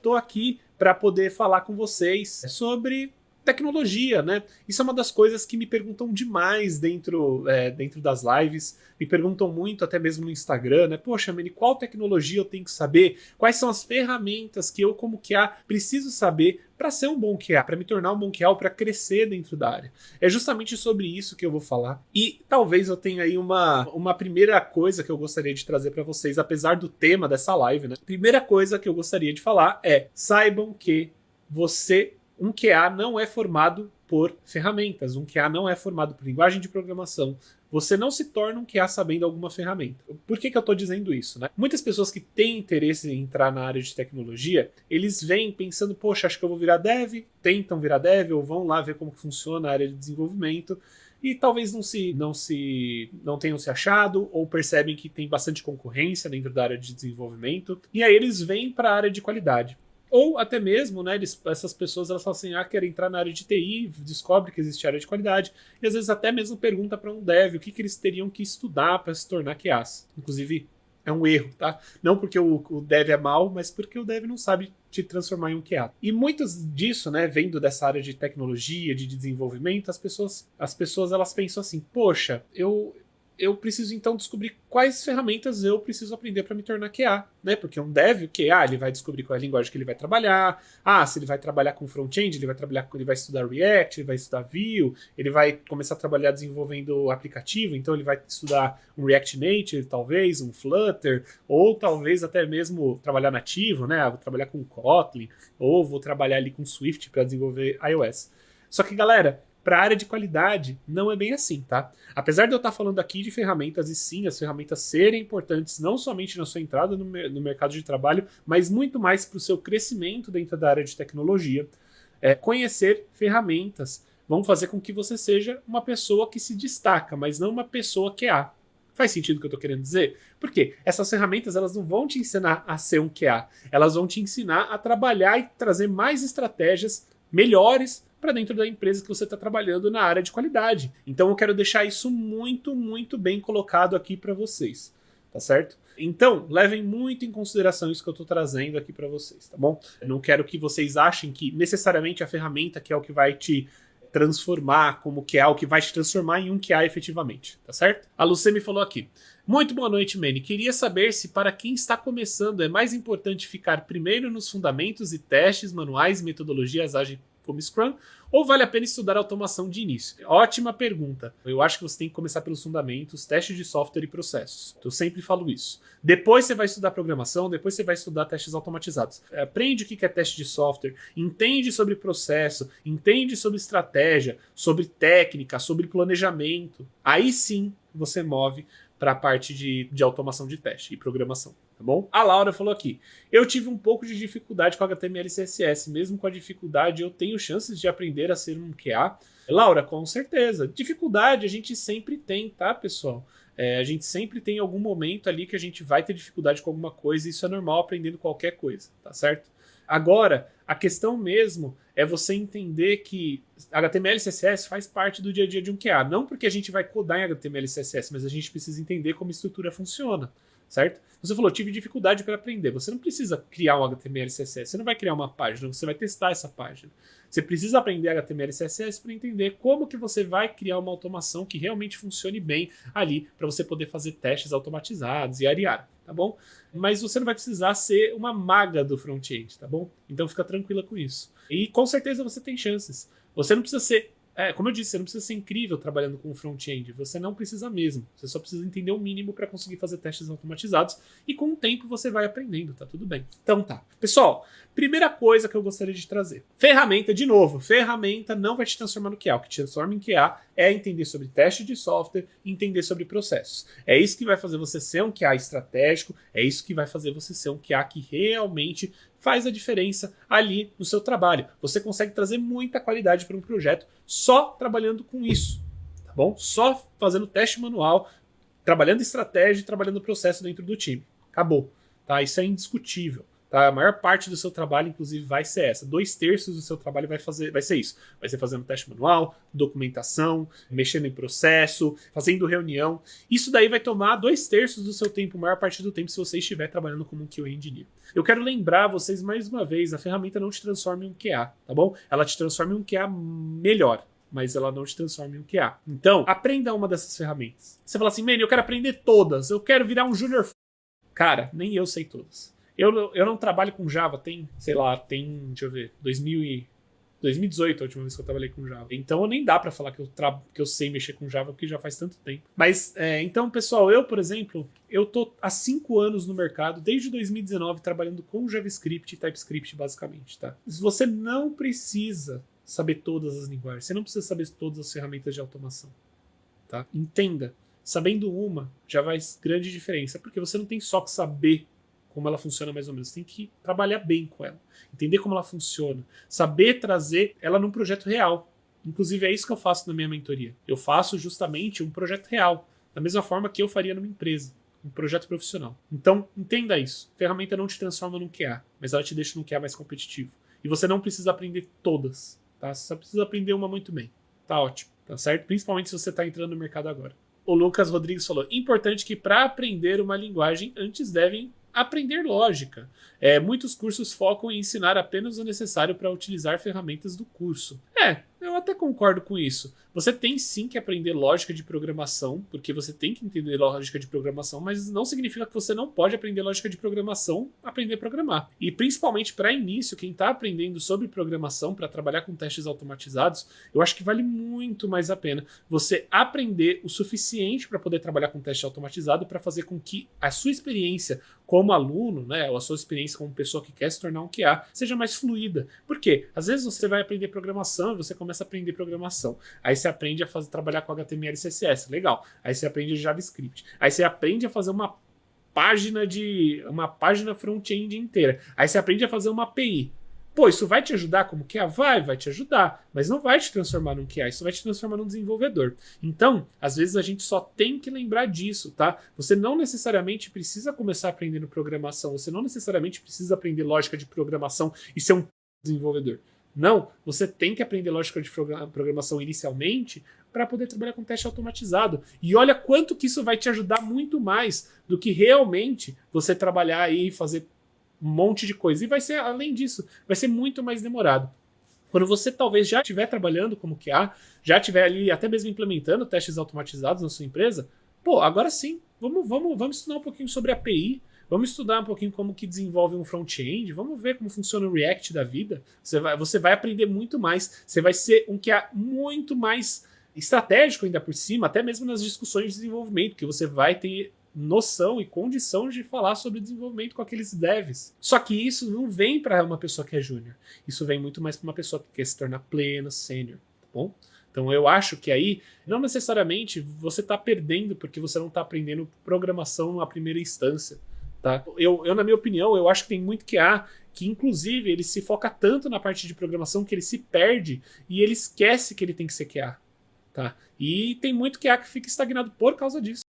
tô aqui para poder falar com vocês sobre tecnologia, né? Isso é uma das coisas que me perguntam demais dentro das lives, me perguntam muito até mesmo no Instagram, né? Poxa, Manny, qual tecnologia eu tenho que saber? Quais são as ferramentas que eu, como QA, preciso saber para ser um bom QA, para me tornar um bom QA, para crescer dentro da área? É justamente sobre isso que eu vou falar. E talvez eu tenha aí uma primeira coisa que eu gostaria de trazer para vocês, apesar do tema dessa live, né? Primeira coisa que eu gostaria de falar é: saibam que um QA não é formado por ferramentas, um QA não é formado por linguagem de programação. Você não se torna um QA sabendo alguma ferramenta. Por que eu estou dizendo isso, né? Muitas pessoas que têm interesse em entrar na área de tecnologia, eles vêm pensando, poxa, acho que eu vou virar dev, tentam virar dev, ou vão lá ver como funciona a área de desenvolvimento, e talvez não tenham se achado, ou percebem que tem bastante concorrência dentro da área de desenvolvimento, e aí eles vêm para a área de qualidade. Ou até mesmo, né, essas pessoas elas falam assim, querem entrar na área de TI, descobre que existe área de qualidade, e às vezes até mesmo pergunta para um dev o que eles teriam que estudar para se tornar QAs. Inclusive, é um erro, tá? Não porque o dev é mau, mas porque o dev não sabe te transformar em um QA. E muitos disso, né, vendo dessa área de tecnologia, de desenvolvimento, as pessoas elas pensam assim, poxa, eu preciso então descobrir quais ferramentas eu preciso aprender para me tornar QA, né? Porque um dev, o QA, ele vai descobrir qual é a linguagem que ele vai trabalhar. Se ele vai trabalhar com front-end, ele vai estudar React, ele vai estudar Vue, ele vai começar a trabalhar desenvolvendo aplicativo, então ele vai estudar um React Native, talvez, um Flutter, ou talvez até mesmo trabalhar nativo, né? Vou trabalhar com Kotlin, ou vou trabalhar ali com Swift para desenvolver iOS. Só que, galera, para a área de qualidade, não é bem assim, tá? Apesar de eu estar falando aqui de ferramentas, e sim, as ferramentas serem importantes não somente na sua entrada no mercado de trabalho, mas muito mais para o seu crescimento dentro da área de tecnologia, conhecer ferramentas vão fazer com que você seja uma pessoa que se destaca, mas não uma pessoa QA. Faz sentido o que eu estou querendo dizer? Porque essas ferramentas elas não vão te ensinar a ser um QA, elas vão te ensinar a trabalhar e trazer mais estratégias melhores para dentro da empresa que você está trabalhando na área de qualidade. Então eu quero deixar isso muito, muito bem colocado aqui para vocês, tá certo? Então, levem muito em consideração isso que eu estou trazendo aqui para vocês, tá bom? Eu não quero que vocês achem que necessariamente a ferramenta que é o que vai te transformar como QA, o que vai te transformar em um QA efetivamente, tá certo? A Lucê me falou aqui: muito boa noite, Manny. Queria saber se para quem está começando é mais importante ficar primeiro nos fundamentos e testes, manuais e metodologias ágeis como Scrum, ou vale a pena estudar automação de início? Ótima pergunta. Eu acho que você tem que começar pelos fundamentos, testes de software e processos. Eu sempre falo isso. Depois você vai estudar programação, depois você vai estudar testes automatizados. Aprende o que é teste de software, entende sobre processo, entende sobre estratégia, sobre técnica, sobre planejamento. Aí sim você move para a parte de automação de teste e programação, tá bom? A Laura falou aqui: eu tive um pouco de dificuldade com HTML e CSS, mesmo com a dificuldade eu tenho chances de aprender a ser um QA? Laura, com certeza. Dificuldade a gente sempre tem, tá, pessoal? A gente sempre tem algum momento ali que a gente vai ter dificuldade com alguma coisa, e isso é normal aprendendo qualquer coisa, tá certo? Agora, a questão mesmo é você entender que HTML e CSS faz parte do dia a dia de um QA. Não porque a gente vai codar em HTML e CSS, mas a gente precisa entender como a estrutura funciona, certo? Você falou, tive dificuldade para aprender. Você não precisa criar um HTML e CSS, você não vai criar uma página, você vai testar essa página. Você precisa aprender HTML e CSS para entender como que você vai criar uma automação que realmente funcione bem ali para você poder fazer testes automatizados e ariar, tá bom? Mas você não vai precisar ser uma maga do front-end, tá bom? Então fica tranquila com isso. E com certeza você tem chances. Você não precisa ser, como eu disse, você não precisa ser incrível trabalhando com front-end. Você não precisa mesmo. Você só precisa entender o mínimo para conseguir fazer testes automatizados. E com o tempo você vai aprendendo, tá tudo bem. Então tá. Pessoal, primeira coisa que eu gostaria de trazer. Ferramenta, de novo. Ferramenta não vai te transformar no QA. O que te transforma em QA é entender sobre teste de software e entender sobre processos. É isso que vai fazer você ser um QA estratégico. É isso que vai fazer você ser um QA que realmente faz a diferença ali no seu trabalho. Você consegue trazer muita qualidade para um projeto só trabalhando com isso, tá bom? Só fazendo teste manual, trabalhando estratégia e trabalhando processo dentro do time. Acabou, tá? Isso é indiscutível. Tá? A maior parte do seu trabalho, inclusive, vai ser essa. 2/3 do seu trabalho vai ser isso. Vai ser fazendo teste manual, documentação, mexendo em processo, fazendo reunião. Isso daí vai tomar 2/3 do seu tempo, a maior parte do tempo, se você estiver trabalhando como um QA Engineer. Eu quero lembrar vocês mais uma vez, a ferramenta não te transforma em um QA, tá bom? Ela te transforma em um QA melhor, mas ela não te transforma em um QA. Então, aprenda uma dessas ferramentas. Você fala assim, man, eu quero aprender todas, eu quero virar um junior. Cara, nem eu sei todas. Eu não trabalho com Java, deixa eu ver, 2018 a última vez que eu trabalhei com Java. Então nem dá pra falar que eu sei mexer com Java, porque já faz tanto tempo. Mas, então, pessoal, eu, por exemplo, eu tô há 5 anos no mercado, desde 2019, trabalhando com JavaScript e TypeScript, basicamente, tá? Você não precisa saber todas as linguagens, você não precisa saber todas as ferramentas de automação, tá? Entenda, sabendo uma já faz grande diferença, porque você não tem só que saber como ela funciona mais ou menos. Você tem que trabalhar bem com ela, entender como ela funciona, saber trazer ela num projeto real. Inclusive é isso que eu faço na minha mentoria. Eu faço justamente um projeto real, da mesma forma que eu faria numa empresa, um projeto profissional. Então, entenda isso. A ferramenta não te transforma num QA, mas ela te deixa num QA mais competitivo. E você não precisa aprender todas, tá? Você só precisa aprender uma muito bem. Tá ótimo, tá certo? Principalmente se você está entrando no mercado agora. O Lucas Rodrigues falou, importante que para aprender uma linguagem, antes devem aprender lógica. Muitos cursos focam em ensinar apenas o necessário para utilizar ferramentas do curso. Eu até concordo com isso. Você tem sim que aprender lógica de programação, porque você tem que entender lógica de programação, mas não significa que você não pode aprender lógica de programação, aprender a programar. E principalmente para início, quem está aprendendo sobre programação para trabalhar com testes automatizados, eu acho que vale muito mais a pena você aprender o suficiente para poder trabalhar com teste automatizado, para fazer com que a sua experiência como aluno, né, ou a sua experiência como pessoa que quer se tornar um QA, seja mais fluida. Por quê? Às vezes você vai aprender programação e você começa a aprender programação. Aí você aprende a trabalhar com HTML e CSS, legal. Aí você aprende JavaScript. Aí você aprende a fazer uma página front-end inteira. Aí você aprende a fazer uma API. Pô, isso vai te ajudar como QA? Vai te ajudar, mas não vai te transformar num QA, isso vai te transformar num desenvolvedor. Então, às vezes a gente só tem que lembrar disso, tá? Você não necessariamente precisa começar aprendendo programação, você não necessariamente precisa aprender lógica de programação e ser um desenvolvedor. Não, você tem que aprender lógica de programação inicialmente para poder trabalhar com teste automatizado. E olha quanto que isso vai te ajudar muito mais do que realmente você trabalhar aí e fazer um monte de coisa. E vai ser, além disso, vai ser muito mais demorado. Quando você talvez já estiver trabalhando como QA, já estiver ali até mesmo implementando testes automatizados na sua empresa, pô, agora sim, vamos estudar um pouquinho sobre API, vamos estudar um pouquinho como que desenvolve um front-end, vamos ver como funciona o React da vida. Você vai aprender muito mais, você vai ser um QA muito mais estratégico ainda por cima, até mesmo nas discussões de desenvolvimento, que você vai ter noção e condição de falar sobre desenvolvimento com aqueles devs. Só que isso não vem para uma pessoa que é júnior. Isso vem muito mais para uma pessoa que quer se tornar plena, sênior, tá bom? Então eu acho que aí, não necessariamente você está perdendo porque você não está aprendendo programação na primeira instância, tá? Eu, na minha opinião, eu acho que tem muito QA que, inclusive, ele se foca tanto na parte de programação que ele se perde e ele esquece que ele tem que ser QA, tá? E tem muito QA que fica estagnado por causa disso.